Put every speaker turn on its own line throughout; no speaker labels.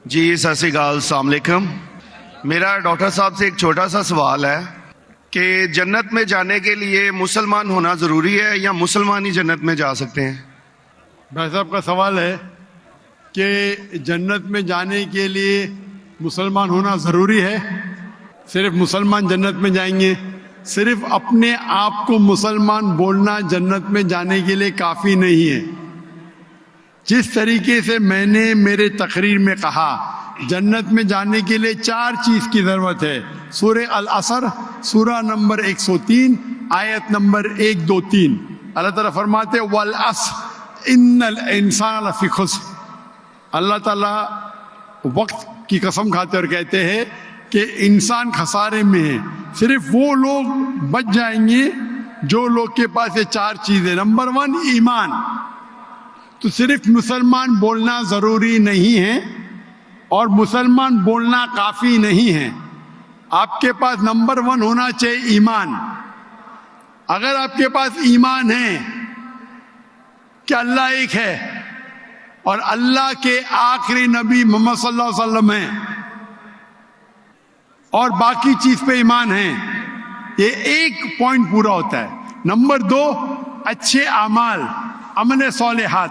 جی ست سری اکال، السلام علیکم۔ میرا ڈاکٹر صاحب سے ایک چھوٹا سا سوال ہے کہ جنت میں جانے کے لیے مسلمان ہونا ضروری ہے یا مسلمان ہی جنت میں جا سکتے ہیں؟
بھائی صاحب کا سوال ہے کہ جنت میں جانے کے لیے مسلمان ہونا ضروری ہے؟ صرف مسلمان جنت میں جائیں گے؟ صرف اپنے آپ کو مسلمان بولنا جنت میں جانے کے لیے کافی نہیں ہے۔ جس طریقے سے میں نے میرے تقریر میں کہا جنت میں جانے کے لیے 4 چیز کی ضرورت ہے۔ سورہ العصر سورہ نمبر 103 آیت نمبر 1 2 3 اللہ تعالیٰ فرماتے والعصر ان الانسان لفی خسر۔ اللہ تعالیٰ وقت کی قسم کھاتے اور کہتے ہیں کہ انسان خسارے میں ہے۔ صرف وہ لوگ بچ جائیں گے جو لوگ کے پاس یہ 4 چیزیں۔ نمبر 1 ایمان۔ تو صرف مسلمان بولنا ضروری نہیں ہے اور مسلمان بولنا کافی نہیں ہے۔ آپ کے پاس نمبر 1 ہونا چاہیے ایمان۔ اگر آپ کے پاس ایمان ہے کہ اللہ ایک ہے اور اللہ کے آخری نبی محمد صلی اللہ علیہ وسلم ہیں اور باقی چیز پہ ایمان ہے، یہ ایک پوائنٹ پورا ہوتا ہے۔ نمبر 2 اچھے اعمال، عمل صالحات۔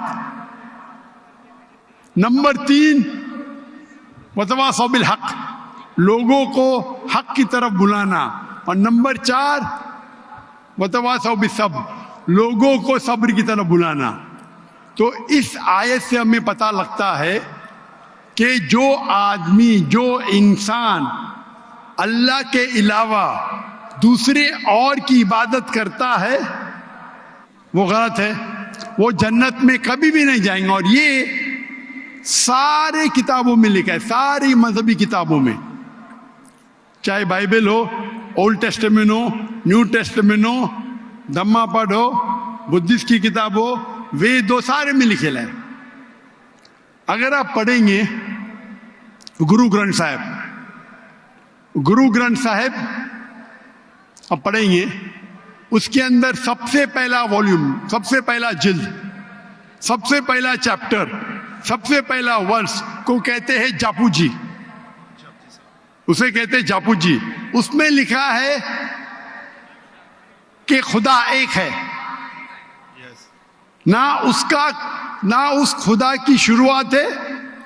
نمبر 3 وتواصوا بالحق، لوگوں کو حق کی طرف بلانا۔ اور نمبر 4 وتواصوا بالصبر، لوگوں کو صبر کی طرف بلانا۔ تو اس آیت سے ہمیں پتہ لگتا ہے کہ جو آدمی، جو انسان اللہ کے علاوہ دوسرے اور کی عبادت کرتا ہے وہ غلط ہے، وہ جنت میں کبھی بھی نہیں جائیں گے۔ اور یہ سارے کتابوں میں لکھا ہے، ساری مذہبی کتابوں میں، چاہے بائبل ہو، اولڈ ٹیسٹمنٹ ہو، نیو ٹیسٹمنٹ ہو، دھما پڑھ ہو، بدھسٹ کی کتاب ہو، وید ہو، سارے میں لکھے ہے۔ اگر آپ پڑھیں گے گرو گرنتھ صاحب آپ پڑھیں گے، اس کے اندر سب سے پہلا والیوم، سب سے پہلا جلد، سب سے پہلا چیپٹر، سب سے پہلا ورس کو کہتے ہیں جاپو جی، اسے کہتے ہیں جاپو جی۔ اس میں لکھا ہے کہ خدا ایک ہے، نہ اس خدا کی شروعات ہے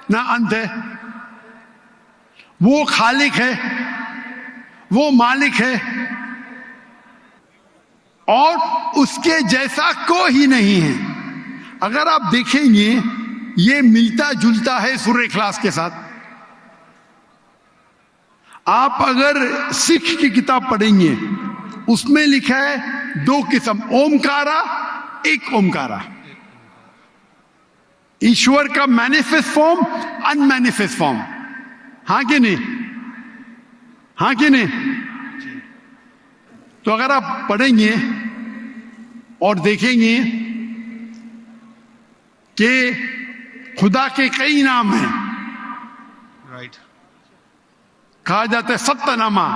نہ انت ہے۔ وہ خالق ہے، وہ مالک ہے اور اس کے جیسا کوئی ہی نہیں ہے۔ اگر آپ دیکھیں گے یہ ملتا جلتا ہے سورہ اخلاص کے ساتھ۔ آپ اگر سکھ کی کتاب پڑھیں گے اس میں لکھا ہے 2 قسم، اومکارا، ایک اومکارا، ایشور کا مینیفیسٹ فارم، ان مینیفیسٹ فارم۔ ہاں کہ نہیں؟ ہاں کہ نہیں؟ تو اگر آپ پڑھیں گے اور دیکھیں گے کہ خدا کے کئی نام ہیں، کہا جاتا ہے ستہ نامہ،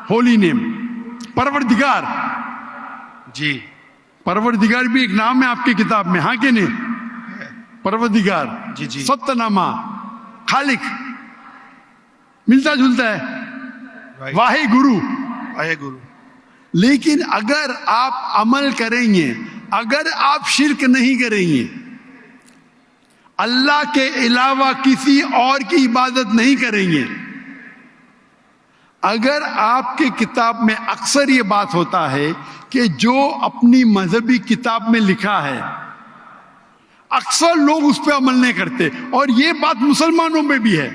ہولی نیم، پروردگار۔
جی
پروردگار بھی ایک نام ہے آپ کی کتاب میں، ہاں کہ نہیں؟ پروردگار،
جی
ستہ نامہ، خالق، ملتا جلتا ہے، واہے گرو۔ لیکن اگر آپ عمل کریں گے، اگر آپ شرک نہیں کریں گے، اللہ کے علاوہ کسی اور کی عبادت نہیں کریں گے، اگر آپ کے کتاب میں اکثر یہ بات ہوتا ہے کہ جو اپنی مذہبی کتاب میں لکھا ہے اکثر لوگ اس پہ عمل نہیں کرتے، اور یہ بات مسلمانوں میں بھی ہے۔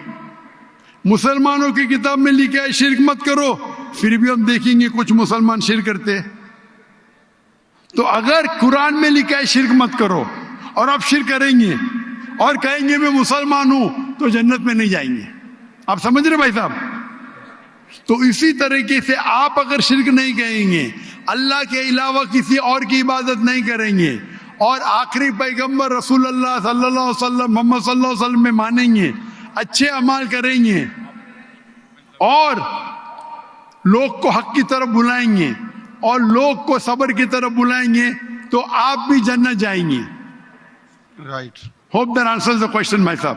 مسلمانوں کی کتاب میں لکھا ہے شرک مت کرو، پھر بھی ہم دیکھیں گے کچھ مسلمان شرک کرتے۔ تو اگر قرآن میں لکھا ہے شرک مت کرو اور آپ شرک کریں گے اور کہیں گے میں مسلمان ہوں تو جنت میں نہیں جائیں گے۔ آپ سمجھ رہے بھائی صاحب؟ تو اسی طریقے سے آپ اگر شرک نہیں کہیں گے، اللہ کے علاوہ کسی اور کی عبادت نہیں کریں گے اور آخری پیغمبر رسول اللہ صلی اللہ علیہ وسلم، محمد صلی اللہ علیہ وسلم میں مانیں گے، اچھے اعمال کریں گے اور لوگ کو حق کی طرف بلائیں گے اور لوگ کو صبر کی طرف بلائیں گے تو آپ بھی جنت جائیں گے۔
Right.
Hope that answers the question بھائی صاحب۔